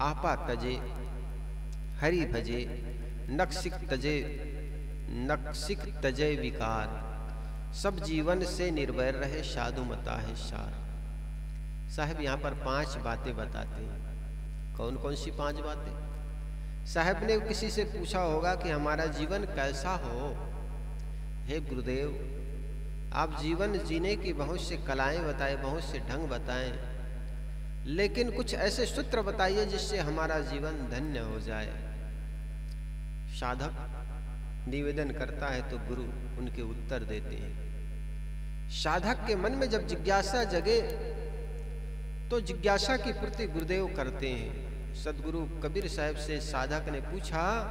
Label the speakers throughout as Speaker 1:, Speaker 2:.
Speaker 1: आपा तजे हरि भजे नक्सिक तजे विकार, सब जीवन से निर्भय रहे साधु मता है सार। साहब यहाँ पर 5 बातें बताते हैं। कौन कौन सी 5 बातें? साहब ने किसी से पूछा होगा कि हमारा जीवन कैसा हो। हे गुरुदेव, आप जीवन जीने की बहुत से कलाएं बताएं, बहुत से ढंग बताएं, लेकिन कुछ ऐसे सूत्र बताइए जिससे हमारा जीवन धन्य हो जाए। साधक निवेदन करता है तो गुरु उनके उत्तर देते हैं। साधक के मन में जब जिज्ञासा जगे तो जिज्ञासा की पूर्ति गुरुदेव करते हैं। सदगुरु कबीर साहब से साधक ने पूछा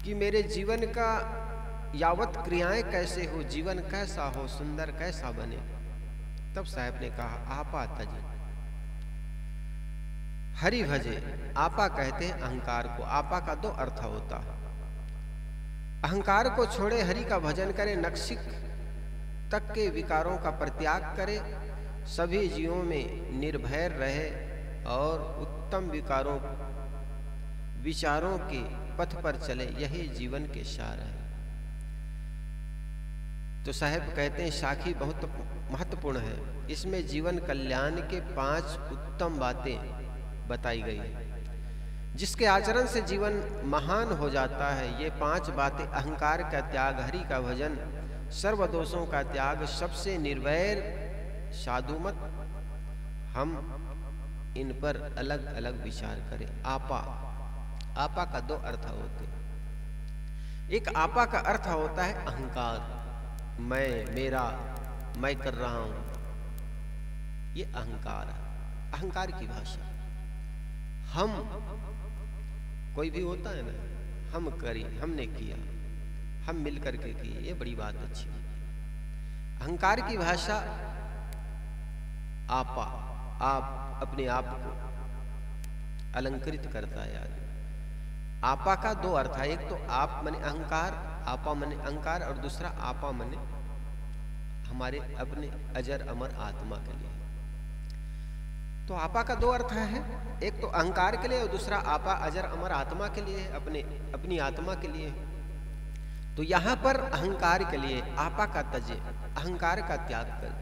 Speaker 1: कि मेरे जीवन का यावत क्रियाएं कैसे हो, जीवन कैसा हो, सुंदर कैसा बने। तब साहब ने कहा आपा तजे हरि भजे। आपा कहते हैं अहंकार को। आपा का 2 अर्थ होता है। अहंकार को छोड़े, हरि का भजन करे, नक्सिक तक के विकारों का परित्याग करे, सभी जीवों में निर्भय रहे और उत्तम विचारों के पथ पर चले, यही जीवन के सार है। तो साहब कहते हैं साखी बहुत महत्वपूर्ण है। इसमें जीवन कल्याण के 5 उत्तम बातें बताई गई है, जिसके आचरण से जीवन महान हो जाता है। ये 5 बातें: अहंकार का त्याग, हरि का भजन, सर्व दोषों का त्याग, सबसे निर्वैर साधुमत। हम इन पर अलग अलग विचार करें। आपा का 2 अर्थ होते हैं। एक आपा का अर्थ होता है अहंकार, मैं, मेरा, मैं कर रहा हूं, ये अहंकार है। अहंकार की भाषा हम, कोई भी होता है ना, हम करी, हमने किया, हम मिल करके किए, ये बड़ी बात अच्छी है। अहंकार की भाषा आपा, आप अपने आप को अलंकृत करता है आदमी। आपा का 2 अर्थ है। एक तो आप मने अहंकार, आपा मने अहंकार, और दूसरा आपा मने हमारे अपने अजर अमर आत्मा के लिए। तो आपा का 2 अर्थ है। एक तो अहंकार के लिए और दूसरा आपा अजर अमर आत्मा के लिए, अपनी आत्मा के लिए। तो यहां पर अहंकार के लिए आपा का तजे, अहंकार का त्याग कर।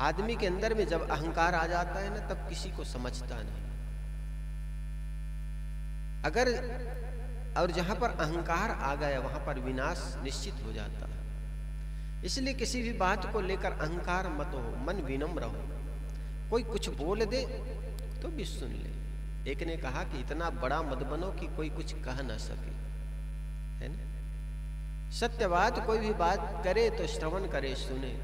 Speaker 1: आदमी के अंदर में जब अहंकार आ जाता है ना, तब किसी को समझता नहीं। अगर और जहां पर अहंकार आ गया वहां पर विनाश निश्चित हो जाता है। इसलिए किसी भी बात को लेकर अहंकार मत हो, मन विनम्र हो। कोई कुछ बोल दे तो भी सुन ले। एक ने कहा कि इतना बड़ा मत बनो कि कोई कुछ कह ना सके, है ना। सत्य बात, कोई भी बात करे तो श्रवण करे, सुने।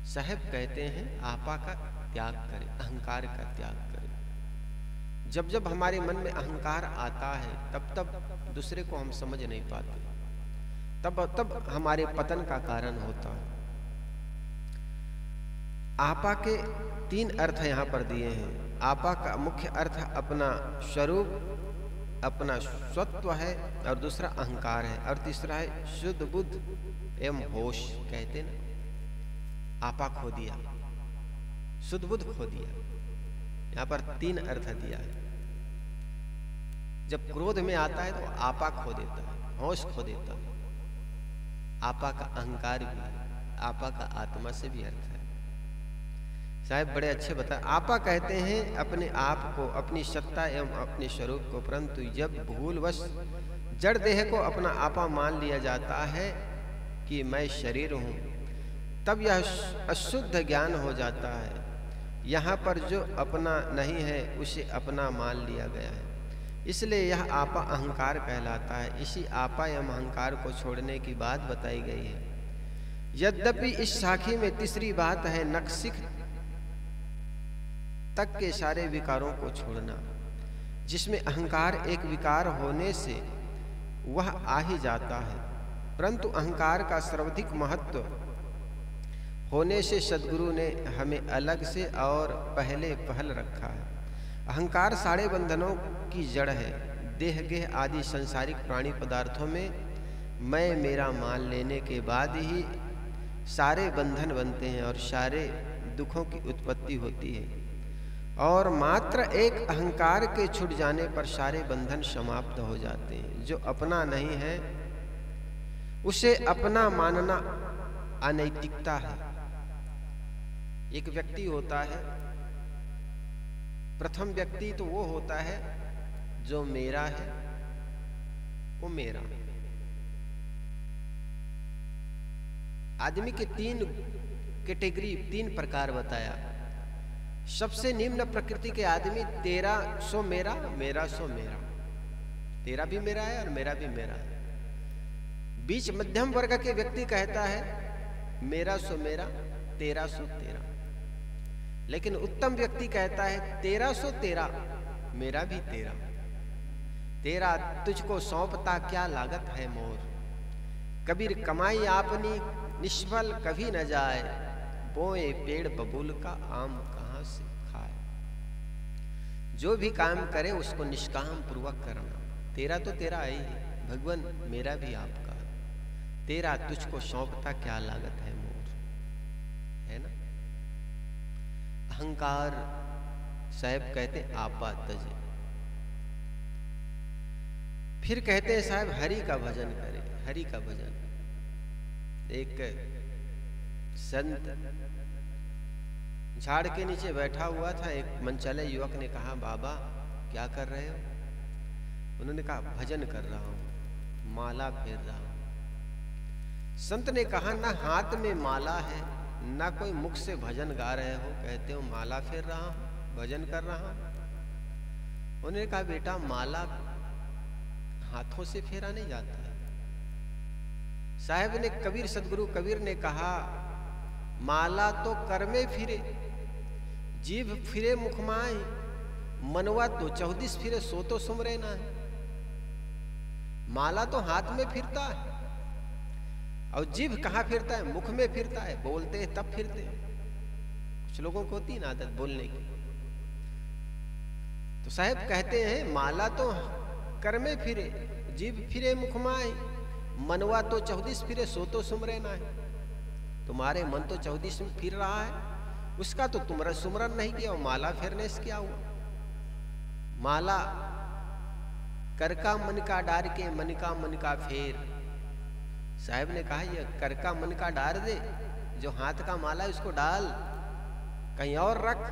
Speaker 1: साहब कहते हैं आपा का त्याग करें, अहंकार का त्याग करें। जब जब हमारे मन में अहंकार आता है तब तब दूसरे को हम समझ नहीं पाते, तब हमारे पतन का कारण होता है। आपा के 3 अर्थ यहाँ पर दिए हैं। आपा का मुख्य अर्थ अपना स्वरूप, अपना स्वत्व है, और दूसरा अहंकार है, और तीसरा है शुद्ध बुद्ध एवं होश। कहते ना, आपा खो दिया, शुद्ध बुद्ध खो दिया। यहाँ पर 3 अर्थ दिया है। जब क्रोध में आता है तो आपा खो देता है, होश खो देता है। आपा का अहंकार भी है, आपा का आत्मा से भी अर्थ है। साहब बड़े अच्छे बताए। आपा कहते हैं अपने आप को, अपनी सत्ता एवं अपने स्वरूप को, परंतु जब भूलवश जड़ देह को अपना आपा मान लिया जाता है कि मैं शरीर हूँ, तब यह अशुद्ध ज्ञान हो जाता है। यहाँ पर जो अपना नहीं है उसे अपना मान लिया गया है, इसलिए यह आपा अहंकार कहलाता है। इसी आपा एवं अहंकार को छोड़ने की बात बताई गई है। यद्यपि इस साखी में तीसरी बात है नक्सिक तक के सारे विकारों को छोड़ना, जिसमें अहंकार एक विकार होने से वह आ ही जाता है, परंतु अहंकार का सर्वाधिक महत्व होने से सद्गुरु ने हमें अलग से और पहले पहल रखा है। अहंकार सारे बंधनों की जड़ है। देह गेह आदि संसारिक प्राणी पदार्थों में मैं मेरा मान लेने के बाद ही सारे बंधन बनते हैं और सारे दुखों की उत्पत्ति होती है। और मात्र एक अहंकार के छूट जाने पर सारे बंधन समाप्त हो जाते हैं। जो अपना नहीं है उसे अपना मानना अनैतिकता है। एक व्यक्ति होता है, प्रथम व्यक्ति तो वो होता है जो मेरा है, वो मेरा। आदमी के तीन कैटेगरी, तीन प्रकार बताया। सबसे निम्न प्रकृति के आदमी तेरा सो मेरा, मेरा सो मेरा। तेरा भी मेरा है और मेरा भी मेरा है। बीच मध्यम वर्ग के व्यक्ति कहता है मेरा सो मेरा, तेरा सो तेरा। लेकिन उत्तम व्यक्ति कहता है तेरा सो तेरा, मेरा भी तेरा। तेरा तुझको सौंपता क्या लागत है मोर। कबीर कमाई आपनी निष्फल कभी न जाए, बोए पेड़ बबूल का आम कहां से खाए। जो भी काम करे उसको निष्काम पूर्वक करना। तेरा तो तेरा है ही भगवान, मेरा भी आपका। तेरा तुझको सौंपता क्या लागत है मोर, है ना। अहंकार साहब कहते आपा तजे। फिर कहते हैं साहब हरि का भजन करें, हरि का भजन। एक संत झाड़ के नीचे बैठा हुआ था। एक मनचले युवक ने कहा बाबा क्या कर रहे हो। उन्होंने कहा भजन कर रहा हूं, माला फेर रहा हूं। संत ने कहा ना हाथ में माला है ना कोई मुख से भजन गा रहे हो, कहते हो माला फेर रहा हूं, भजन कर रहा हूं। उन्होंने कहा बेटा माला हाथों से फेरा नहीं जाता है। साहब ने कबीर, सदगुरु कबीर ने कहा माला तो कर में फिरे, जीभ फिरे मुख माए, मनवा तो 34 फिरे सो तो सुमरे ना है। माला तो हाथ में फिरता है और जीभ कहाँ फिरता है, मुख में फिरता है। बोलते हैं तब फिरते हैं। कुछ लोगों को होती है ना आदत बोलने की। तो साहब कहते हैं माला तो कर में फिरे, जीभ फिरे मुख माए, मनवा तो 34 फिरे सो तो सुमरे ना है। तुम्हारे मन तो 34 में फिर रहा है, उसका तो तुमरा सुमरन नहीं किया, माला फेरने से क्या हुआ। माला कर का मन का डार के मन का फेर। साहब ने कहा ये कर का मन का डार दे, जो हाथ का माला है उसको डाल कहीं और रख,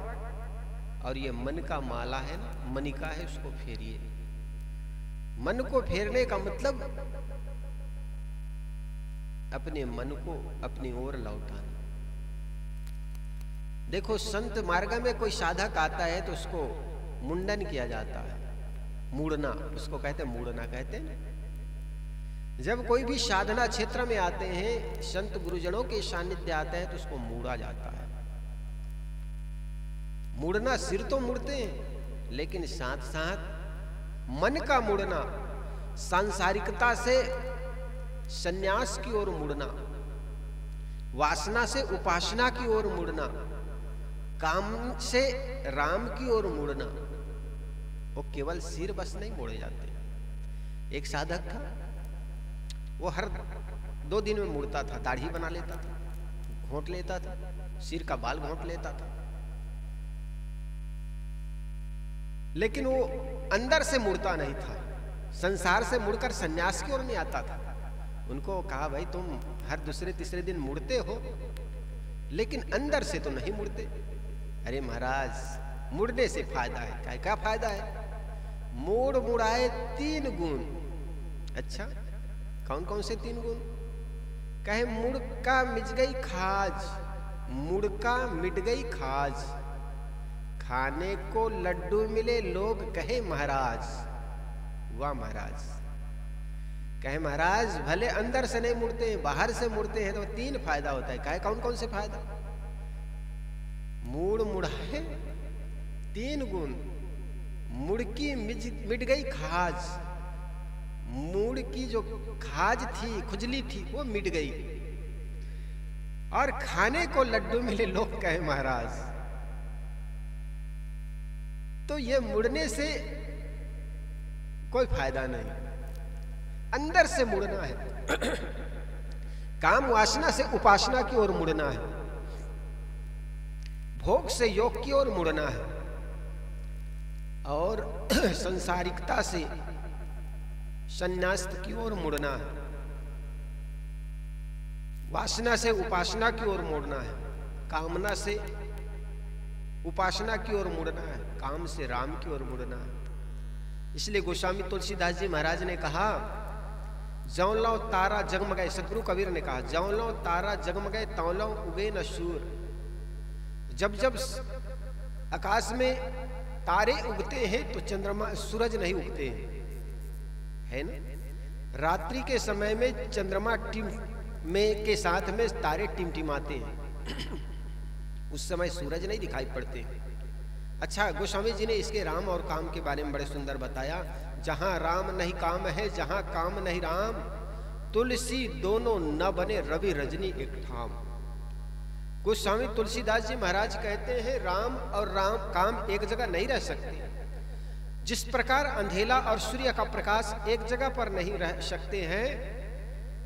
Speaker 1: और ये मन का माला है ना, मनिका है, उसको फेरिए। मन को फेरने का मतलब अपने मन को अपनी ओर लौटाना। देखो संत मार्ग में कोई साधक आता है तो उसको मुंडन किया जाता है, मूड़ना, उसको कहते हैं मूड़ना कहते हैं। जब कोई भी साधना क्षेत्र में आते हैं, संत गुरुजनों के सानिध्य आते हैं तो उसको मूड़ा जाता है। मुड़ना सिर तो मुड़ते हैं, लेकिन साथ साथ मन का मुड़ना, सांसारिकता से सन्यास की ओर मुड़ना, वासना से उपासना की ओर मुड़ना, काम से राम की ओर मुड़ना। वो केवल सिर बस नहीं मोड़े जाते। एक साधक था, वो हर 2 दिन में मुड़ता था, दाढ़ी बना लेता था, घोंट लेता था, सिर का बाल घोंट लेता था, लेकिन वो अंदर से मुड़ता नहीं था। संसार से मुड़कर सन्यास की ओर नहीं आता था। उनको कहा भाई तुम हर दूसरे तीसरे दिन मुड़ते हो, लेकिन अंदर से तो नहीं मुड़ते। अरे महाराज मुड़ने से फायदा है। क्या फायदा है? मोड़ मुड़ाए 3 गुण। अच्छा कौन कौन से 3 गुण? कहे मुड़का मिट गई खाज, मुड़का मिट गई खाज, खाने को लड्डू मिले लोग कहे महाराज। वाह महाराज। कहे महाराज भले अंदर से नहीं मुड़ते हैं, बाहर से मुड़ते हैं तो 3 फायदा होता है। कहे कौन कौन से फायदा? मूड़ मुड़ाए 3 गुण, मुड़की मिट गई खाज, मूड़ की जो खाज थी, खुजली थी, वो मिट गई, और खाने को लड्डू मिले लोग कहे महाराज। तो ये मुड़ने से कोई फायदा नहीं, अंदर से मुड़ना है। काम वासना से उपासना की ओर मुड़ना है, भोग से योग की ओर मुड़ना है, और संसारिकता से संन्यास की ओर मुड़ना है, वासना से उपासना की ओर मुड़ना है, कामना से उपासना की ओर मुड़ना है, काम से राम की ओर मुड़ना है। इसलिए गोस्वामी तुलसीदास जी महाराज ने कहा, जौं लो तारा जगमगाए, सदगुरु कबीर ने कहा, जौं लो तारा जगमगाए त्यों लो उगे न सूर। जब जब आकाश में तारे उगते हैं तो चंद्रमा सूरज नहीं उगते हैं, है ना। रात्रि के समय में चंद्रमा में के साथ में तारे टिमटिमाते हैं, उस समय सूरज नहीं दिखाई पड़ते। अच्छा, गोस्वामी जी ने इसके राम और काम के बारे में बड़े सुंदर बताया। जहां राम नहीं काम है, जहां काम नहीं राम, तुलसी दोनों न बने रवि रजनी एक ठाम। गोस्वामी तुलसीदास जी महाराज कहते हैं, राम और राम काम एक जगह नहीं रह सकते। जिस प्रकार अंधेला और सूर्य का प्रकाश एक जगह पर नहीं रह सकते हैं,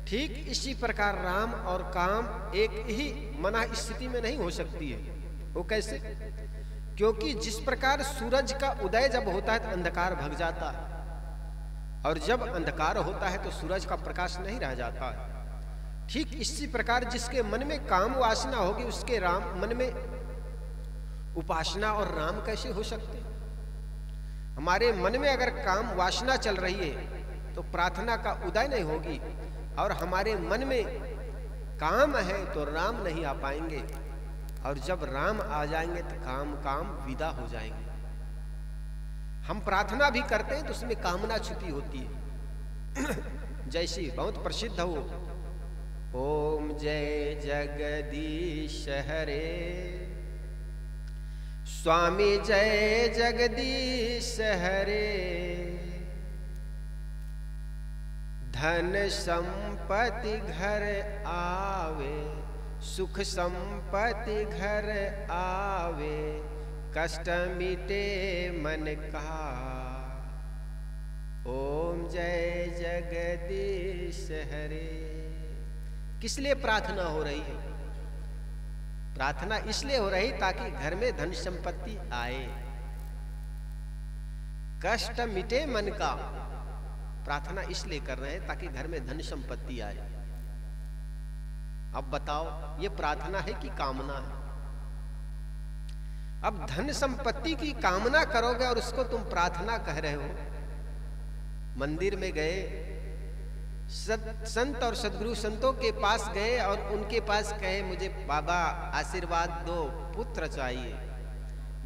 Speaker 1: ठीक इसी प्रकार राम और काम एक ही मना स्थिति में नहीं हो सकती है। वो कैसे? क्योंकि जिस प्रकार सूरज का उदय जब होता है तो अंधकार भग जाता है, और जब अंधकार होता है तो सूरज का प्रकाश नहीं रह जाता है। ठीक इसी प्रकार जिसके मन में काम वासना होगी, उसके राम मन में उपासना और राम कैसे हो सकते हैं? हमारे मन में अगर काम वासना चल रही है तो प्रार्थना का उदय नहीं होगी, और हमारे मन में काम है तो राम नहीं आ पाएंगे, और जब राम आ जाएंगे तो काम विदा हो जाएंगे। हम प्रार्थना भी करते हैं तो उसमें कामना छुपी होती है। जैसी बहुत प्रसिद्ध हो, ओम जय जगदीश हरे, स्वामी जय जगदीश हरे, धन संपत्ति घर आवे, सुख संपत्ति घर आवे, कष्ट मिटे मन का, ओम जय जगदीश हरे। किस लिए प्रार्थना हो रही है? प्रार्थना इसलिए हो रही ताकि घर में धन संपत्ति आए, कष्ट मिटे मन का। प्रार्थना इसलिए कर रहे हैं ताकि घर में धन संपत्ति आए। अब बताओ, ये प्रार्थना है कि कामना है? अब धन संपत्ति की कामना करोगे और उसको तुम प्रार्थना कह रहे हो। मंदिर में गए, संत और सदगुरु संतों के पास गए और उनके पास कहे, मुझे बाबा आशीर्वाद दो, पुत्र चाहिए,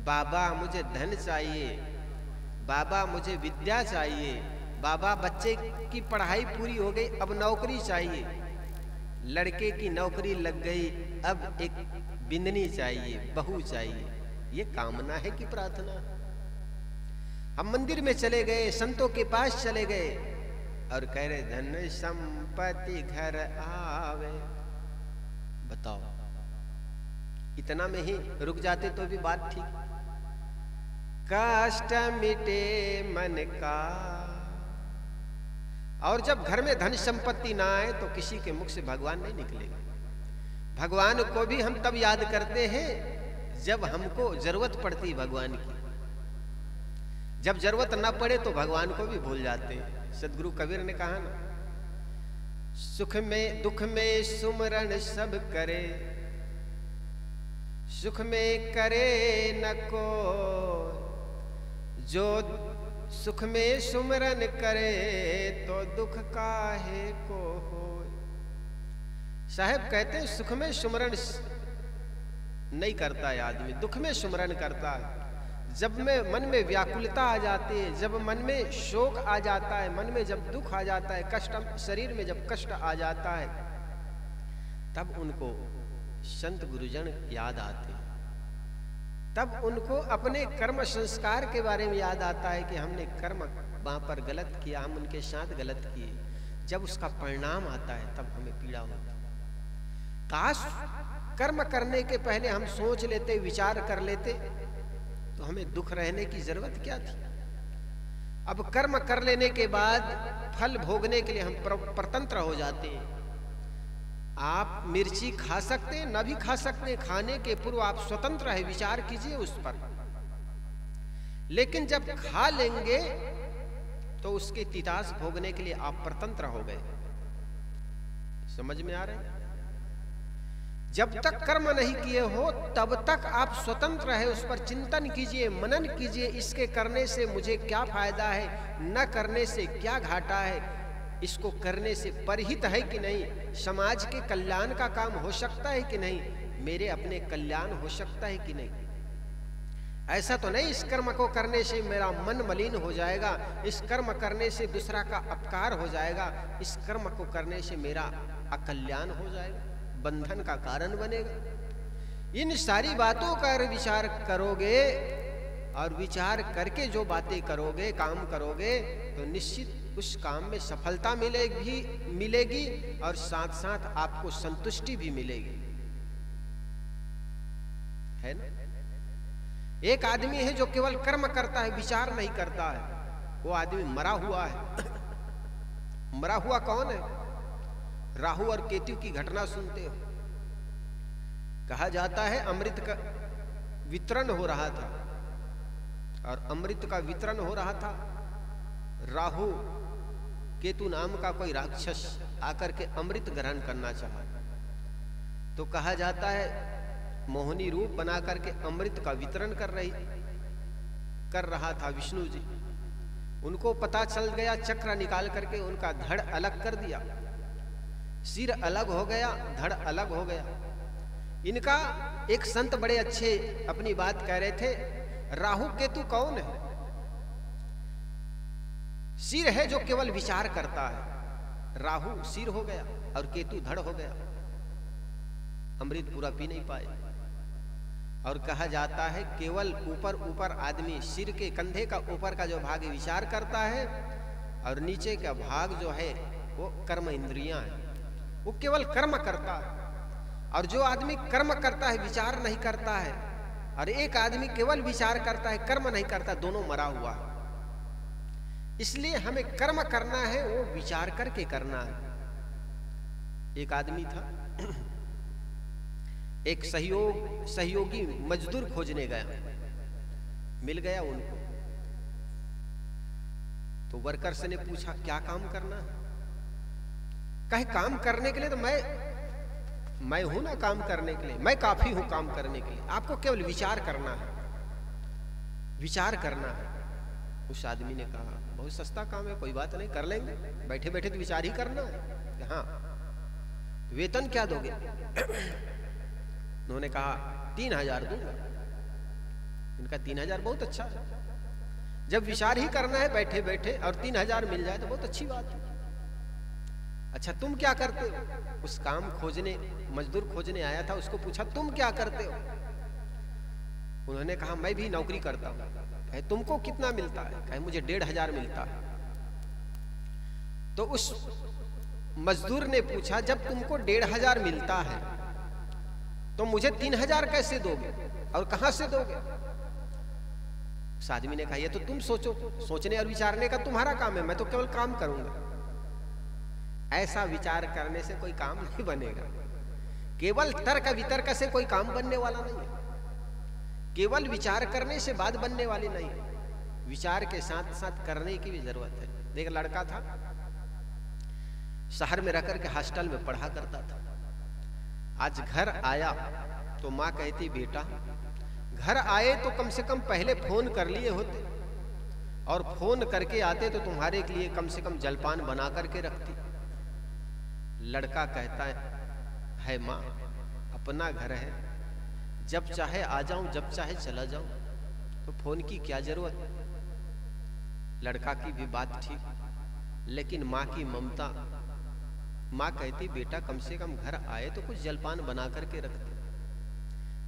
Speaker 1: बाबा मुझे धन चाहिए, बाबा मुझे विद्या चाहिए, बाबा बच्चे की पढ़ाई पूरी हो गई, अब नौकरी चाहिए, लड़के की नौकरी लग गई, अब एक बिंदनी चाहिए, बहू चाहिए। ये कामना है कि प्रार्थना? हम मंदिर में चले गए, संतों के पास चले गए और कह रहे धन संपत्ति घर आवे। बताओ, इतना में ही रुक जाते तो भी बात ठीक। कष्ट मिटे मन का। और जब घर में धन संपत्ति ना आए तो किसी के मुख से भगवान नहीं निकलेगा। भगवान को भी हम तब याद करते हैं जब हमको जरूरत पड़ती है भगवान की। जब जरूरत ना पड़े तो भगवान को भी भूल जाते हैं। सदगुरु कबीर ने कहा ना, सुख में दुख में सुमरण सब करे, सुख में करे न को, जो सुख में सुमरन करे तो दुख काहे को हो। साहब कहते हैं सुख में सुमरन नहीं करता है आदमी, दुख में सुमरन करता है। जब में मन में व्याकुलता आ जाती है, जब मन में शोक आ जाता है, मन में जब दुख आ जाता है, कष्ट शरीर में जब कष्ट आ जाता है, तब उनको संत गुरुजन याद आते हैं। तब उनको अपने कर्म संस्कार के बारे में याद आता है कि हमने कर्म वहां पर गलत किया, हम उनके साथ गलत किए। जब उसका परिणाम आता है तब हमें पीड़ा होती है। काश कर्म करने के पहले हम सोच लेते, विचार कर लेते तो हमें दुख रहने की जरूरत क्या थी। अब कर्म कर लेने के बाद फल भोगने के लिए हम परतंत्र हो जाते हैं। आप मिर्ची खा सकते हैं, न भी खा सकते हैं, खाने के पूर्व आप स्वतंत्र है, विचार कीजिए उस पर। लेकिन जब खा लेंगे तो उसके तितास भोगने के लिए आप परतंत्र हो गए। समझ में आ रहा है? जब तक कर्म नहीं किए हो तब तक आप स्वतंत्र है। उस पर चिंतन कीजिए, मनन कीजिए, इसके करने से मुझे क्या फायदा है, न करने से क्या घाटा है, इसको करने से परहित है कि नहीं, समाज के कल्याण का काम हो सकता है कि नहीं, मेरे अपने कल्याण हो सकता है कि नहीं। ऐसा तो नहीं इस कर्म को करने से मेरा मन मलिन हो जाएगा, इस कर्म करने से दूसरा का अपकार हो जाएगा, इस कर्म को करने से मेरा अकल्याण हो जाएगा, बंधन का कारण बनेगा। इन सारी बातों का विचार करोगे और विचार करके जो बातें करोगे, काम करोगे, तो निश्चित उस काम में सफलता मिलेगी और साथ साथ आपको संतुष्टि भी मिलेगी, है ना। एक आदमी है जो केवल कर्म करता है, विचार नहीं करता है, वो आदमी मरा हुआ है। मरा हुआ कौन है? राहु और केतु की घटना सुनते हो। कहा जाता है अमृत का वितरण हो रहा था, और अमृत का वितरण हो रहा था, राहु केतु नाम का कोई राक्षस आकर के अमृत ग्रहण करना चाहा। तो कहा जाता है मोहिनी रूप बना करके अमृत का वितरण कर रहा था विष्णु जी। उनको पता चल गया, चक्र निकाल करके उनका धड़ अलग कर दिया, सिर अलग हो गया, धड़ अलग हो गया। इनका एक संत बड़े अच्छे अपनी बात कह रहे थे, राहु केतु कौन है? सिर है जो केवल विचार करता है, राहु सिर हो गया और केतु धड़ हो गया, अमृत पूरा पी नहीं पाए। और कहा जाता है केवल ऊपर ऊपर आदमी सिर के कंधे का ऊपर का जो भाग विचार करता है, और नीचे का भाग जो है वो कर्म इंद्रियां है, वो केवल कर्म करता है। और जो आदमी कर्म करता है, विचार नहीं करता है, और एक आदमी केवल विचार करता है, कर्म नहीं करता, दोनों मरा हुआ है। इसलिए हमें कर्म करना है, वो विचार करके करना है। एक आदमी था, एक सहयोगी मजदूर खोजने गया, मिल गया उनको। तो वर्कर्स ने पूछा क्या काम करना है? कहे काम करने के लिए तो मैं हूं ना, काम करने के लिए मैं काफी हूं, काम करने के लिए आपको केवल विचार करना है, विचार करना है। उस आदमी ने कहा बहुत सस्ता काम है, कोई बात नहीं, कर लेंगे, बैठे बैठे तो विचार ही करना है। हाँ, वेतन क्या दोगे? उन्होंने कहा 3000 दूंगा। इनका 3000 बहुत अच्छा है, जब विचार ही करना है बैठे बैठे और 3000 मिल जाए तो बहुत अच्छी बात है। अच्छा तुम क्या करते हो? उस काम खोजने मजदूर खोजने आया था, उसको पूछा तुम क्या करते हो? उन्होंने कहा मैं भी नौकरी करता हूं। कहे तुमको कितना मिलता है? कहे मुझे 1500 मिलता है। तो उस मजदूर ने पूछा जब तुमको 1500 मिलता है तो मुझे 3000 कैसे दोगे और कहां से दोगे? उस आदमी ने कहा ये तो तुम सोचो, सोचने और विचारने का तुम्हारा काम है, मैं तो केवल काम करूंगा। ऐसा विचार करने से कोई काम नहीं बनेगा, केवल तर्क वितर्क से कोई काम बनने वाला नहीं है, केवल विचार करने से बात बनने वाली नहीं है, विचार के साथ साथ करने की भी जरूरत है। एक लड़का था, शहर में रहकर के हॉस्टल में पढ़ा करता था। आज घर आया तो माँ कहती बेटा घर आए तो कम से कम पहले फोन कर लिए होते, और फोन करके आते तो तुम्हारे लिए कम से कम जलपान बना करके रखती। लड़का कहता है माँ अपना घर है, जब चाहे आ जाऊं जब चाहे चला जाऊं, तो फोन की क्या जरूरत? लड़का की भी बात ठीक, लेकिन माँ की ममता। माँ कहती बेटा कम से कम घर आए तो कुछ जलपान बना करके रखते।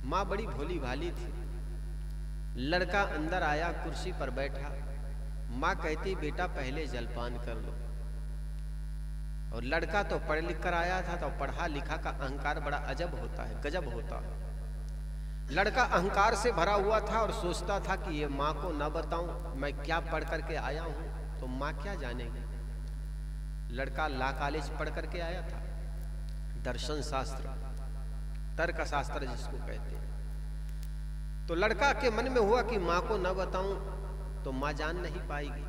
Speaker 1: माँ बड़ी भोली भाली थी। लड़का अंदर आया, कुर्सी पर बैठा, माँ कहती बेटा पहले जलपान कर लो। और लड़का तो पढ़ लिख कर आया था, तो पढ़ा लिखा का अहंकार बड़ा अजब होता है, गजब होता है। लड़का अहंकार से भरा हुआ था और सोचता था कि ये माँ को ना बताऊं मैं क्या पढ़ करके आया हूं, तो माँ क्या जानेगी। लड़का लॉ कॉलेज पढ़ करके आया था, दर्शन शास्त्र, तर्क शास्त्र जिसको कहते हैं। तो लड़का के मन में हुआ कि माँ को न बताऊं तो माँ जान नहीं पाएगी।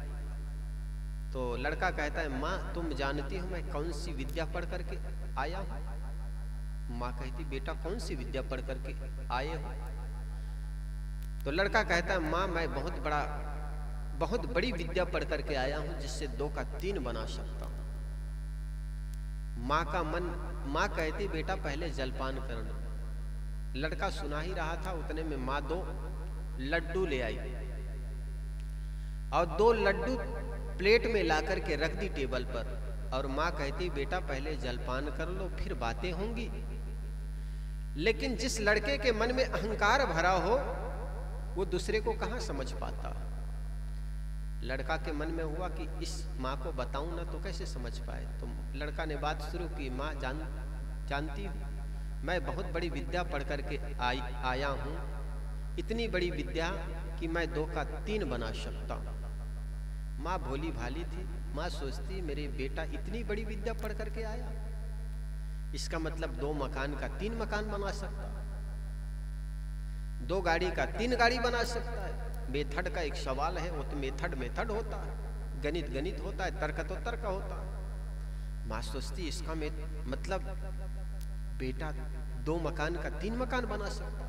Speaker 1: तो लड़का कहता है माँ तुम जानती हो मैं कौन सी विद्या पढ़ करके आया हूँ? माँ कहती बेटा कौन सी विद्या पढ़ करके आए हो? तो लड़का कहता है माँ मैं बहुत बड़ी विद्या पढ़ करके आया हूँ जिससे 2 का 3 बना सकता हूँ। माँ कहती बेटा पहले जलपान करना। लड़का सुना ही रहा था, उतने में माँ 2 लड्डू ले आई और 2 लड्डू प्लेट में ला करके रख दी टेबल पर। और माँ कहती बेटा पहले जलपान कर लो फिर बातें होंगी। लेकिन जिस लड़के के मन में अहंकार भरा हो वो दूसरे को कहाँ समझ पाता। लड़का के मन में हुआ कि इस माँ को बताऊं ना तो कैसे समझ पाए। तो लड़का ने बात शुरू की माँ जानती हूँ मैं बहुत बड़ी विद्या पढ़ करके आया हूँ, इतनी बड़ी विद्या कि मैं 2 का 3 बना सकता हूँ। माँ भोली भाली थी, माँ सोचती मेरे बेटा इतनी बड़ी विद्या पढ़ करके आया, इसका मतलब 2 मकान का 3 मकान बना सकता, 2 गाड़ी का 3 गाड़ी बना सकता है। मेथड का एक सवाल है, वो तो मेथड होता है, गणित होता है, तर्क होता है। माँ सोचती इसका मतलब बेटा 2 मकान का 3 मकान बना सकता,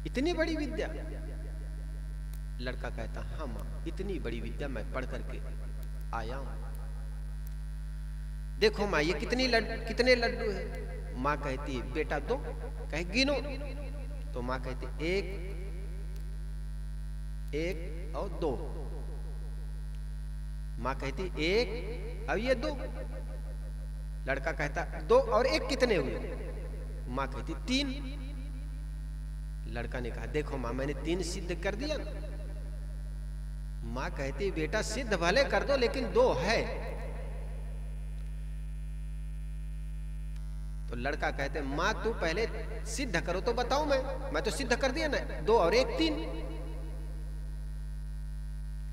Speaker 1: इतनी बड़ी विद्या। लड़का कहता हाँ माँ इतनी बड़ी विद्या मैं पढ़ करके आया हूं। देखो माँ ये कितने लड्डू है? माँ कहती है बेटा 2। कहे गिनो। तो माँ कहती 1 और 2। माँ कहती 1 और ये 2। लड़का कहता 2 और 1 कितने हुए? माँ कहती 3। लड़का ने कहा देखो माँ मैंने 3 सिद्ध कर दिया ना। माँ कहती बेटा सिद्ध भले कर दो लेकिन 2 है। तो लड़का कहते माँ तू पहले सिद्ध करो तो बताओ। मैं तो सिद्ध कर दिया ना, 2 और 1 3।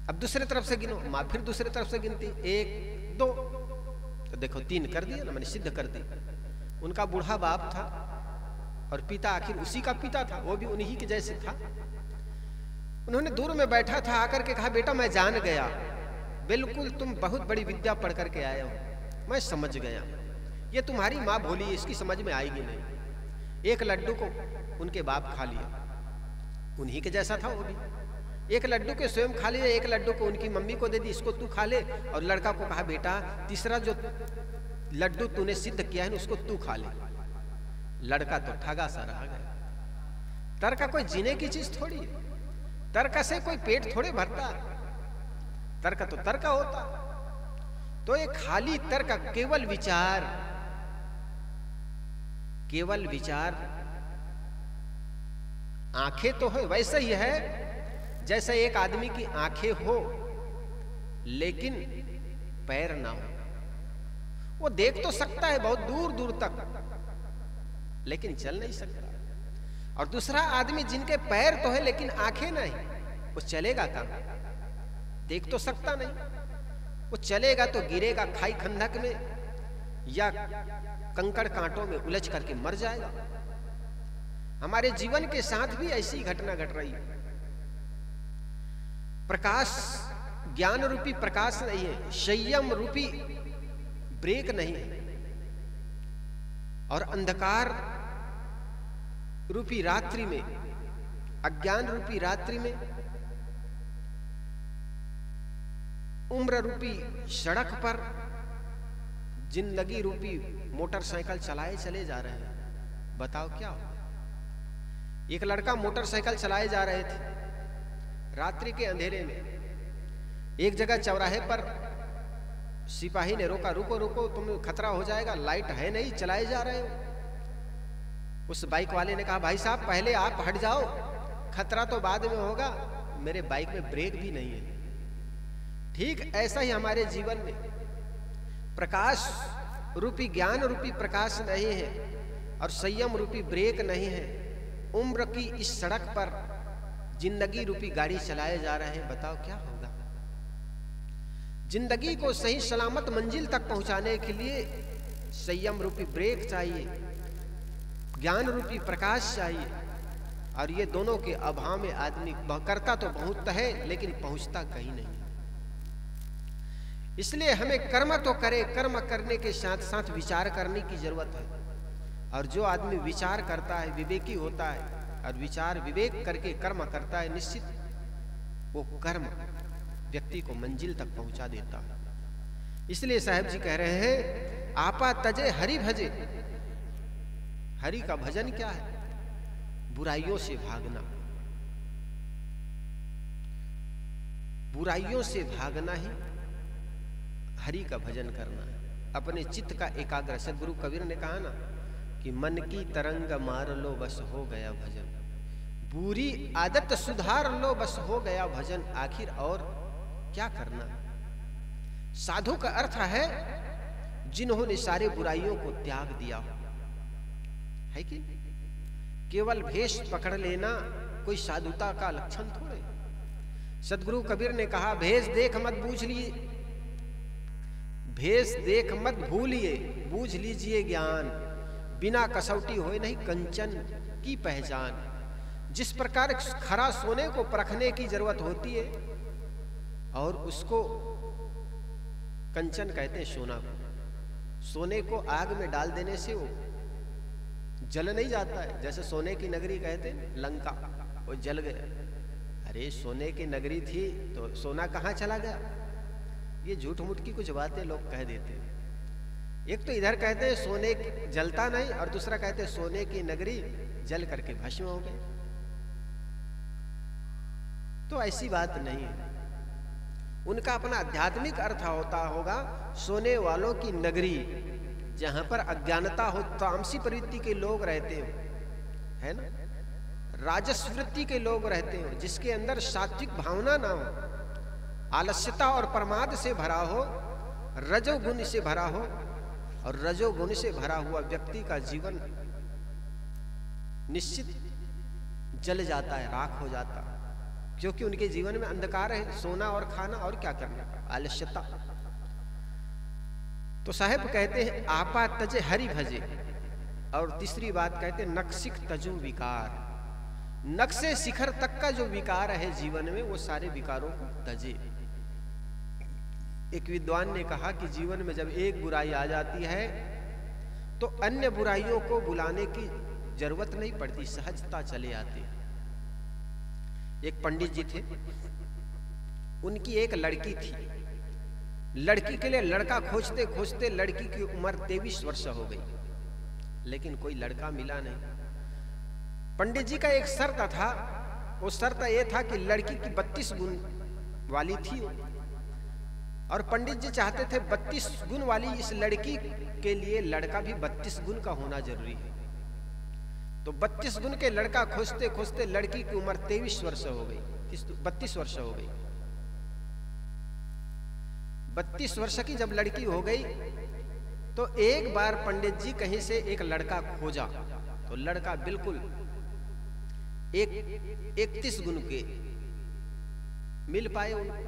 Speaker 1: अब दूसरे तरफ से गिनो। माँ फिर दूसरे तरफ से गिनती 1 2। तो देखो 3 कर दिया ना, मैंने सिद्ध कर दी। उनका बूढ़ा बाप था और पिता आखिर उसी का पिता था, वो भी उन्हीं के जैसे था। उन्होंने दूर में बैठा था, आकर के कहा बेटा मैं जान गया, बिल्कुल तुम बहुत बड़ी विद्या पढ़ करके आए हो, मैं समझ गया। ये तुम्हारी माँ भोली है, इसकी समझ में आएगी नहीं। 1 लड्डू को उनके बाप खा लिया, उन्हीं के जैसा था वो भी। 1 लड्डू के स्वयं खा लिया, 1 लड्डू को उनकी मम्मी को दे दी, इसको तू खा ले। और लड़का को कहा बेटा तीसरा जो लड्डू तूने सिद्ध किया है ना उसको तू खा ले। लड़का तो ठगा सा रह गया। तर्क कोई जीने की चीज थोड़ी है, तर्क से कोई पेट थोड़े भरता। तर्क तो तर्क होता। तो ये खाली तर्क, केवल विचार, आंखें तो है वैसे ही है जैसे एक आदमी की आंखें हो लेकिन पैर ना हो। वो देख तो सकता है बहुत दूर दूर तक लेकिन चल नहीं सकता। और दूसरा आदमी जिनके पैर तो है लेकिन आंखें नहीं, वो चलेगा कहां? देख तो सकता नहीं, वो चलेगा तो गिरेगा खाई खंडक में या कंकड़ कांटों में उलझ करके मर जाएगा। हमारे जीवन के साथ भी ऐसी घटना घट रही है। प्रकाश, ज्ञान रूपी प्रकाश नहीं है, संयम रूपी ब्रेक नहीं है, और अंधकार रूपी रात्रि में, अज्ञान रूपी रात्रि में, उम्र रूपी सड़क पर जिंदगी रूपी मोटरसाइकिल चलाए चले जा रहे हैं। बताओ क्या हो? एक लड़का मोटरसाइकिल चलाए जा रहे थे रात्रि के अंधेरे में। एक जगह चौराहे पर सिपाही ने रोका, रुको रुको तुम खतरा हो जाएगा, लाइट है नहीं, चलाए जा रहे हो। उस बाइक वाले ने कहा भाई साहब पहले आप हट जाओ, खतरा तो बाद में होगा, मेरे बाइक में ब्रेक भी नहीं है। ठीक ऐसा ही हमारे जीवन में प्रकाश रूपी, ज्ञान रूपी प्रकाश नहीं है और संयम रूपी ब्रेक नहीं है। उम्र की इस सड़क पर जिंदगी रूपी गाड़ी चलाए जा रहे हैं। बताओ क्या होगा? जिंदगी को सही सलामत मंजिल तक पहुंचाने के लिए संयम रूपी ब्रेक चाहिए, ज्ञान रूपी प्रकाश चाहिए और ये दोनों के अभाव में आदमी करता तो बहुत है लेकिन पहुंचता कहीं नहीं। इसलिए हमें कर्म तो करे, कर्म करने के साथ साथ विचार करने की जरूरत है। और जो आदमी विचार करता है, विवेकी होता है और विचार विवेक करके कर्म करता है, निश्चित वो कर्म व्यक्ति को मंजिल तक पहुंचा देता है। इसलिए साहब जी कह रहे हैं आपा तजे हरि भजे। हरि का भजन क्या है? बुराइयों से भागना, बुराइयों से भागना ही हरि का भजन करना है। अपने चित्त का एकाग्र, सदगुरु कबीर ने कहा ना कि मन की तरंग मार लो बस हो गया भजन, बुरी आदत सुधार लो बस हो गया भजन, आखिर और क्या करना। साधु का अर्थ है जिन्होंने सारे बुराइयों को त्याग दिया है कि केवल भेष पकड़ लेना कोई साधुता का लक्षण थोड़े। सदगुरु कबीर ने कहा भेष देख मत बूझ लिए, भेष देख मत भूलिए, बूझ लीजिए ज्ञान, बिना कसौटी होए नहीं कंचन की पहचान। जिस प्रकार खरा सोने को परखने की जरूरत होती है और उसको कंचन कहते हैं सोना को, सोने को आग में डाल देने से वो जल नहीं जाता है। जैसे सोने की नगरी कहते हैं लंका, वो जल गया। अरे सोने की नगरी थी तो सोना कहाँ चला गया? ये झूठ मूठ की कुछ बातें लोग कह देते हैं। एक तो इधर कहते हैं सोने जलता नहीं और दूसरा कहते हैं सोने की नगरी जल करके भस्म हो गई। तो ऐसी बात नहीं है। उनका अपना आध्यात्मिक अर्थ होता होगा सोने वालों की नगरी, जहां पर अज्ञानता हो, तामसी प्रवृत्ति के लोग रहते हो, है ना, राजस वृत्ति के लोग रहते हो, जिसके अंदर सात्विक भावना ना हो, आलस्यता और प्रमाद से भरा हो, रजोगुण से भरा हो। और रजोगुण से भरा हुआ व्यक्ति का जीवन निश्चित जल जाता है, राख हो जाता है, क्योंकि उनके जीवन में अंधकार है, सोना और खाना और क्या करना, आलस्यता। तो साहेब कहते हैं आपा तजे हरि भजे। और तीसरी बात कहते हैं नक्सिक तजु विकार। नक्शे शिखर तक का जो विकार है जीवन में, वो सारे विकारों को तजे। एक विद्वान ने कहा कि जीवन में जब एक बुराई आ जाती है तो अन्य बुराइयों को बुलाने की जरूरत नहीं पड़ती, सहजता चले आती है। एक पंडित जी थे, उनकी एक लड़की थी। लड़की के लिए लड़का खोजते खोजते लड़की की उम्र 23 वर्ष हो गई, लेकिन कोई लड़का मिला नहीं। पंडित जी का एक शर्त था, वो शर्त ये था कि लड़की की 32 गुण वाली थी और पंडित जी चाहते थे 32 गुण वाली इस लड़की के लिए लड़का भी 32 गुण का होना जरूरी है। तो 32 गुण के लड़का खोजते खोजते लड़की की उम्र 23 वर्ष हो गई, 32 वर्ष हो गई। 32 वर्ष की जब लड़की हो गई तो एक बार पंडित जी कहीं से एक लड़का खोजा, तो लड़का बिल्कुल 31 गुण के मिल पाए उनको,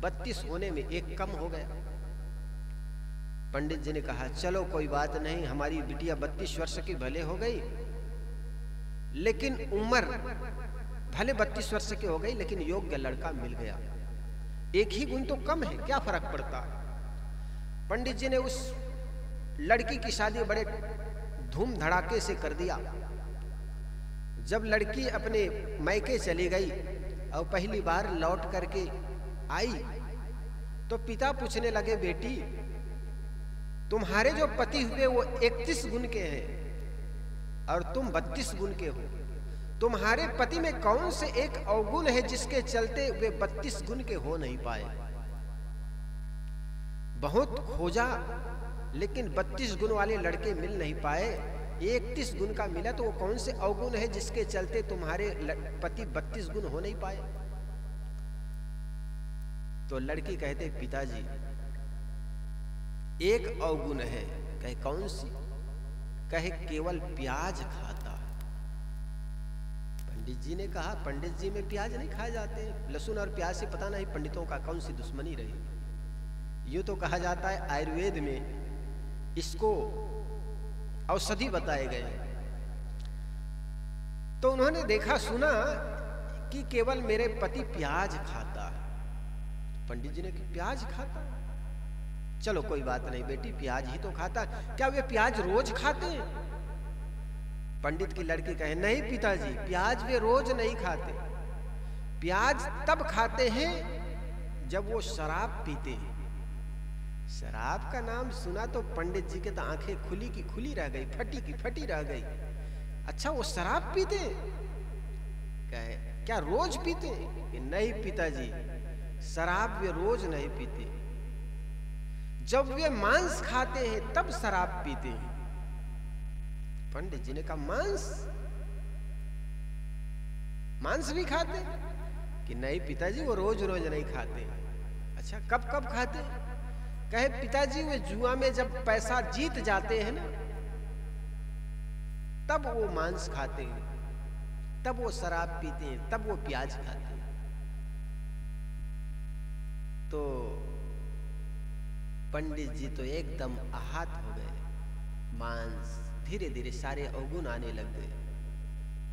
Speaker 1: 32 होने में एक कम हो गया। पंडित जी ने कहा चलो कोई बात नहीं, हमारी बिटिया 32 वर्ष की भले हो गई, लेकिन उम्र भले 32 वर्ष की हो गई, लेकिन योग्य लड़का मिल गया। एक ही गुण तो कम है, क्या फर्क पड़ता है। पंडित जी ने उस लड़की की शादी बड़े धूम धड़ाके से कर दिया। जब लड़की अपने मायके चली गई और पहली बार लौट करके आई तो पिता पूछने लगे, बेटी तुम्हारे जो पति हुए वो 31 गुण के हैं और तुम 32 गुण के हो, तुम्हारे पति में कौन से एक अवगुण है जिसके चलते वे 32 गुण के हो नहीं पाए। बहुत खोजा लेकिन 32 गुण वाले लड़के मिल नहीं पाए, 31 गुण का मिला, तो वो कौन से अवगुण है जिसके चलते तुम्हारे पति 32 गुण हो नहीं पाए। तो लड़की कहते पिताजी एक अवगुण है। कहे कौन सी? कहे केवल प्याज खाता। पंडित जी ने कहा पंडित जी में प्याज नहीं खाए जाते, लहसुन और प्याज से पता नहीं पंडितों का कौन सी दुश्मनी रही। यूं तो कहा जाता है आयुर्वेद में इसको औषधि बताए गए। तो उन्होंने देखा सुना कि केवल मेरे पति प्याज खाता है। पंडित जी ने कहा प्याज खाता? चलो कोई बात नहीं बेटी, प्याज ही तो खाता। क्या वे प्याज रोज खाते हैं? पंडित की लड़की कहे नहीं पिताजी, प्याज वे रोज नहीं खाते। प्याज तब खाते हैं जब वो शराब पीते हैं। शराब का नाम सुना तो पंडित जी के तो आंखें खुली की खुली रह गई, फटी की फटी रह गई। अच्छा वो शराब पीते? कहे क्या रोज पीते? कि नहीं पिताजी, शराब वे रोज नहीं पीते। जब वे मांस खाते हैं तब शराब पीते हैं। पंडित जी ने कहा मांस? मांस भी खाते? कि नहीं पिताजी, वो रोज रोज नहीं खाते। अच्छा कब कब खाते? कहे पिताजी वे जुआ में जब पैसा जीत जाते हैं ना, तब वो मांस खाते हैं, तब वो शराब पीते हैं, तब वो प्याज खाते हैं। तो पंडित जी तो एकदम आहत हो गए। मांस धीरे धीरे सारे अवगुण आने लग गए।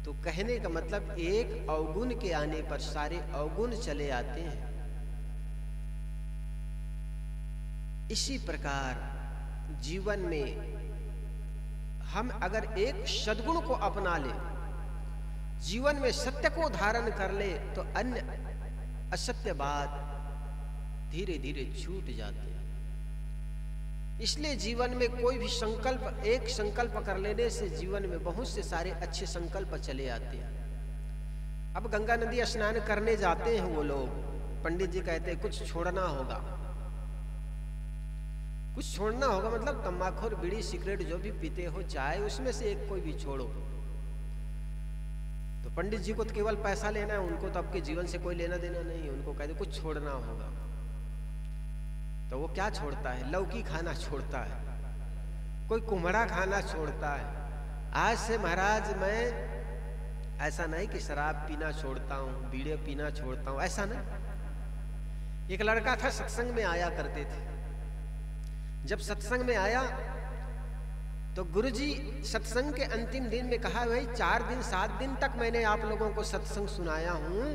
Speaker 1: तो कहने का मतलब एक अवगुण के आने पर सारे अवगुण चले आते हैं। इसी प्रकार जीवन में हम अगर एक सद्गुण को अपना ले, जीवन में सत्य को धारण कर ले, तो अन्य असत्य बात धीरे धीरे छूट जाते हैं। इसलिए जीवन में कोई भी संकल्प, एक संकल्प कर लेने से जीवन में बहुत से सारे अच्छे संकल्प चले आते हैं। अब गंगा नदी स्नान करने जाते हैं वो लोग, पंडित जी कहते हैं कुछ छोड़ना होगा। कुछ छोड़ना होगा मतलब तंबाकू, बीड़ी, सिगरेट जो भी पीते हो, चाय, उसमें से एक कोई भी छोड़ो। तो पंडित जी को तो केवल पैसा लेना है, उनको तो आपके जीवन से कोई लेना देना नहीं है। उनको कहते कुछ छोड़ना होगा। तो वो क्या छोड़ता है? लौकी खाना छोड़ता है, कोई कुम्हड़ा खाना छोड़ता है। आज से महाराज मैं ऐसा नहीं कि शराब पीना छोड़ता हूँ, बीड़े पीना छोड़ता हूँ, ऐसा नहीं। एक लड़का था, सत्संग में आया करते थे। जब सत्संग में आया तो गुरुजी सत्संग के अंतिम दिन में कहा भाई 4 दिन 7 दिन तक मैंने आप लोगों को सत्संग सुनाया हूँ,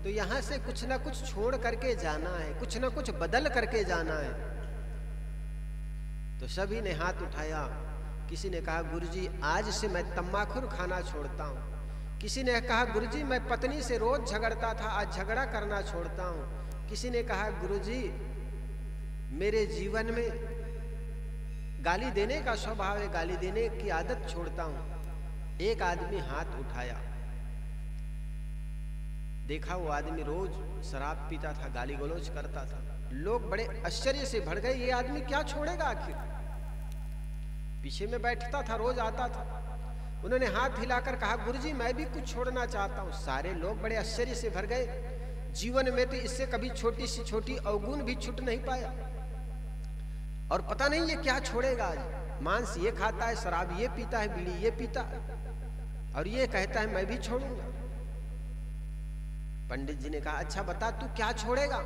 Speaker 1: तो यहाँ से कुछ ना कुछ छोड़ करके जाना है, कुछ ना कुछ बदल करके जाना है। तो सभी ने हाथ उठाया। किसी ने कहा गुरुजी आज से मैं तंबाकू खाना छोड़ता हूँ। किसी ने कहा गुरुजी मैं पत्नी से रोज झगड़ता था, आज झगड़ा करना छोड़ता हूँ। किसी ने कहा गुरुजी मेरे जीवन में गाली देने का स्वभाव है, गाली देने की आदत छोड़ता हूं। एक आदमी हाथ उठाया, देखा वो आदमी रोज शराब पीता था, गाली गलौज करता था। लोग बड़े आश्चर्य से भर गए, ये आदमी क्या छोड़ेगा आखिर? पीछे में बैठता था, रोज आता था। उन्होंने हाथ हिलाकर कहा गुरुजी मैं भी कुछ छोड़ना चाहता हूं। सारे लोग बड़े आश्चर्य से भर गए। जीवन में तो इससे कभी छोटी सी छोटी अवगुण भी छूट नहीं पाया, और पता नहीं ये क्या छोड़ेगा। आज मांस ये खाता है, शराब ये पीता है, बीड़ी ये पीता है, और ये कहता है मैं भी छोड़ूंगा। पंडित जी ने कहा अच्छा बता तू क्या छोड़ेगा?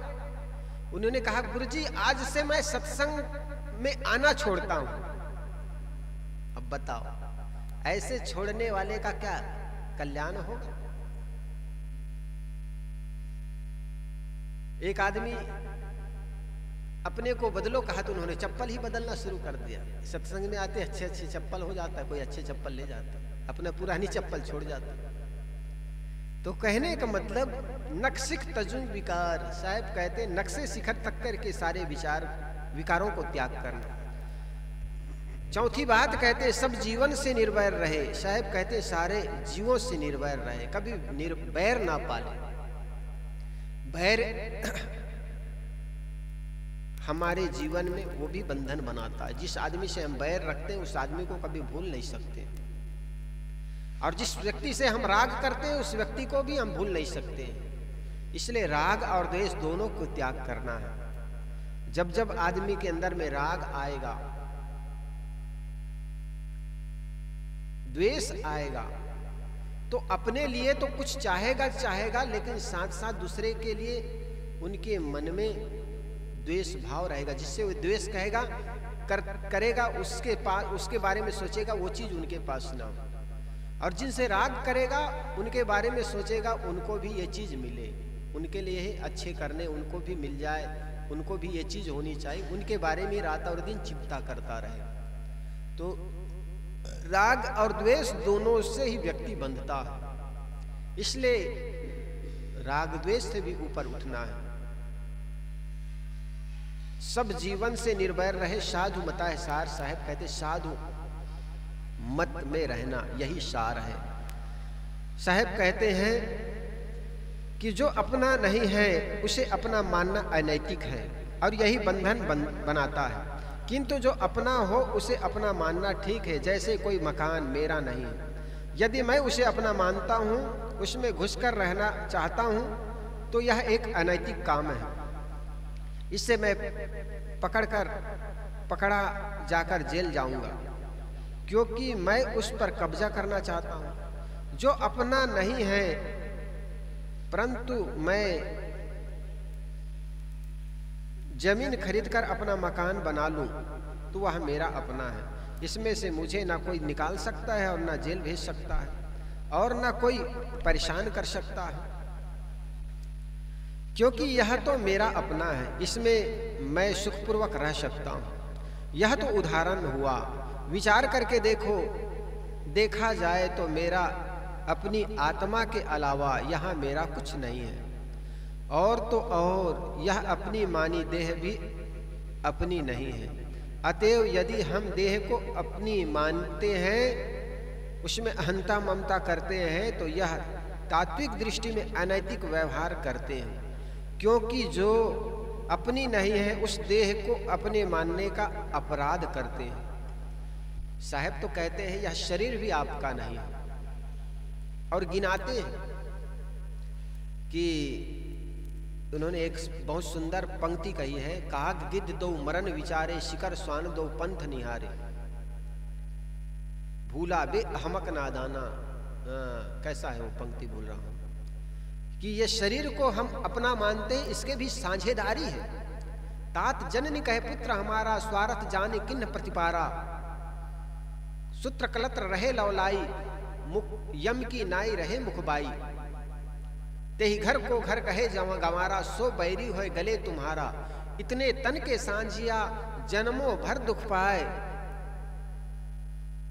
Speaker 1: उन्होंने कहा गुरुजी आज से मैं सत्संग में आना छोड़ता हूं। अब बताओ ऐसे छोड़ने वाले का क्या कल्याण होगा? एक आदमी अपने को बदलो कहा तो उन्होंने चप्पल ही बदलना शुरू कर दिया। सत्संग में आते अच्छे अच्छे चप्पल हो जाता है, कोई अच्छे चप्पल ले जाता है, अपना पुरानी चप्पल छोड़ जाता है। तो कहने का मतलब नक्सिक तजुन विकार, साहब कहते हैं नक्शे शिखर तक करके सारे विकारों को त्याग करना। चौथी बात कहते हैं सब जीवन से निर्वैर रहे। साहब कहते हैं सारे जीवों से निर्वैर रहे, कभी बैर ना पाले। बैर हमारे जीवन में वो भी बंधन बनाता है। जिस आदमी से हम बैर रखते हैं उस आदमी को कभी भूल नहीं सकते, और जिस व्यक्ति से हम राग करते हैं उस व्यक्ति को भी हम भूल नहीं सकते। इसलिए राग और द्वेष दोनों को त्याग करना है। जब जब आदमी के अंदर में राग आएगा, द्वेष आएगा, तो अपने लिए तो कुछ चाहेगा, लेकिन साथ साथ दूसरे के लिए उनके मन में द्वेष भाव रहेगा, जिससे वो द्वेष करेगा, उसके बारे में सोचेगा वो चीज उनके पास ना हो। और जिनसे राग करेगा, उनके बारे में सोचेगा, उनको भी ये चीज़ मिले, उनके लिए ही अच्छे करने उनको भी मिल जाए, उनको भी ये चीज़ होनी चाहिए, उनके बारे में रात और दिन चिंता करता रहे। तो राग और द्वेष दोनों से ही व्यक्ति बंधता है। इसलिए राग द्वेष से भी ऊपर उठना है। सब जीवन से निर्भर रहे, साधु मता है सार। साहब कहते साधु मत में रहना यही सार है। साहब कहते हैं कि जो अपना नहीं है उसे अपना मानना अनैतिक है और यही बंधन बनाता है, किंतु जो अपना हो उसे अपना मानना ठीक है। जैसे कोई मकान मेरा नहीं है, यदि मैं उसे अपना मानता हूँ, उसमें घुसकर रहना चाहता हूँ, तो यह एक अनैतिक काम है। इससे मैं पकड़ा जाकर जेल जाऊंगा, क्योंकि मैं उस पर कब्जा करना चाहता हूँ। जो अपना नहीं है परंतु मैं जमीन खरीदकर अपना मकान बना लूं, तो वह मेरा अपना है। इसमें से मुझे ना कोई निकाल सकता है और ना जेल भेज सकता है और ना कोई परेशान कर सकता है, क्योंकि यह तो मेरा अपना है, इसमें मैं सुखपूर्वक रह सकता हूँ। यह तो उदाहरण हुआ। विचार करके देखा जाए तो मेरा अपनी आत्मा के अलावा यहाँ मेरा कुछ नहीं है। और तो और यह अपनी मानी देह भी अपनी नहीं है। अतएव यदि हम देह को अपनी मानते हैं, उसमें अहंता ममता करते हैं, तो यह तात्विक दृष्टि में अनैतिक व्यवहार करते हैं, क्योंकि जो अपनी नहीं है उस देह को अपने मानने का अपराध करते हैं। साहब तो कहते हैं यह शरीर भी आपका नहीं है और गिनाते हैं कि उन्होंने एक बहुत सुंदर पंक्ति कही है, काग गिद्ध दो मरण विचारे, शिकर स्वान दो पंथ निहारे, भूला बे अहमक नादाना। कैसा है वो पंक्ति, भूल रहा हूं कि ये शरीर को हम अपना मानते हैं, इसके भी साझेदारी है। तात जननी कहे पुत्र हमारा, स्वार्थ जाने किन्न प्रतिपारा, सूत्र कलत्र रहे लवलाई, मुख यम की नाई रहे मुखबाई, तेही घर को घर कहे जहाँ गंवारा, सो बैरी होए गले तुम्हारा, इतने तन के सांझिया जन्मों भर दुख पाए,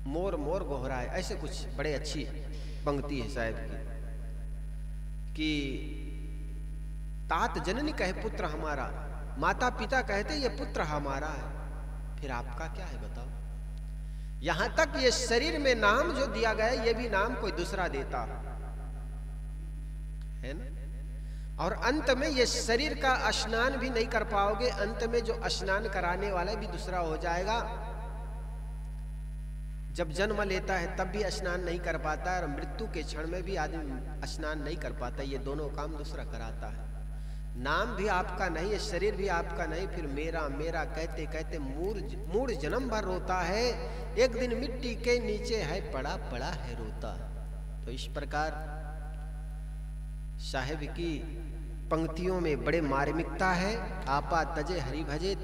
Speaker 1: मोर मोर गोहराए। ऐसे कुछ बड़े अच्छी पंक्ति है साहब की कि तात जननी कहे पुत्र हमारा, माता पिता कहते ये पुत्र हमारा है, फिर आपका क्या है बताओ। यहां तक ये शरीर में नाम जो दिया गया ये भी नाम कोई दूसरा देता है ना। और अंत में ये शरीर का स्नान भी नहीं कर पाओगे, अंत में जो स्नान कराने वाला भी दूसरा हो जाएगा। जब जन्म लेता है तब भी स्नान नहीं कर पाता है और मृत्यु के क्षण में भी आदमी स्नान नहीं कर पाता। ये दोनों काम दूसरा कराता है। नाम भी आपका नहीं है, शरीर भी आपका नहीं, फिर मेरा मेरा कहते कहते मूढ़ जन्म भर रोता है, एक दिन मिट्टी के नीचे है पड़ा पड़ा है रोता। तो इस प्रकार साहिब की पंक्तियों में बड़े मार्मिकता है। आपा तजे हरि भजे,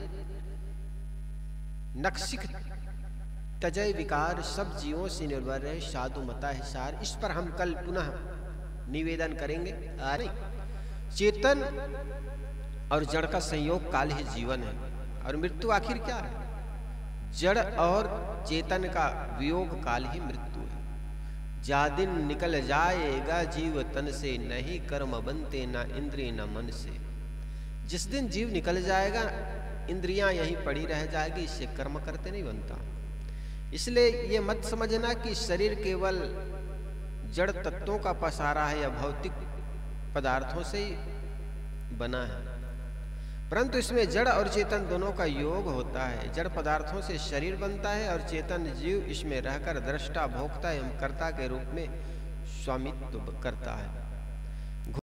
Speaker 1: नक्सिक तजय विकार, सब जीवों से निर्भर है, साधु मता है सार। इस पर हम कल पुनः निवेदन करेंगे। अरे चेतन और जड़ का संयोग काल ही जीवन है, और मृत्यु आखिर क्या है? जड़ और चेतन का वियोग काल ही मृत्यु है। जा दिन निकल जाएगा जीव तन से, नहीं कर्म बनते ना इंद्रिय न मन से। जिस दिन जीव निकल जाएगा, इंद्रियां यहीं पड़ी रह जाएगी, इससे कर्म करते नहीं बनता। इसलिए ये मत समझना कि शरीर केवल जड़ तत्वों का पसारा है या भौतिक पदार्थों से ही बना है, परंतु इसमें जड़ और चेतन दोनों का योग होता है। जड़ पदार्थों से शरीर बनता है और चेतन जीव इसमें रहकर दृष्टा भोक्ता एवं कर्ता के रूप में स्वामित्व करता है।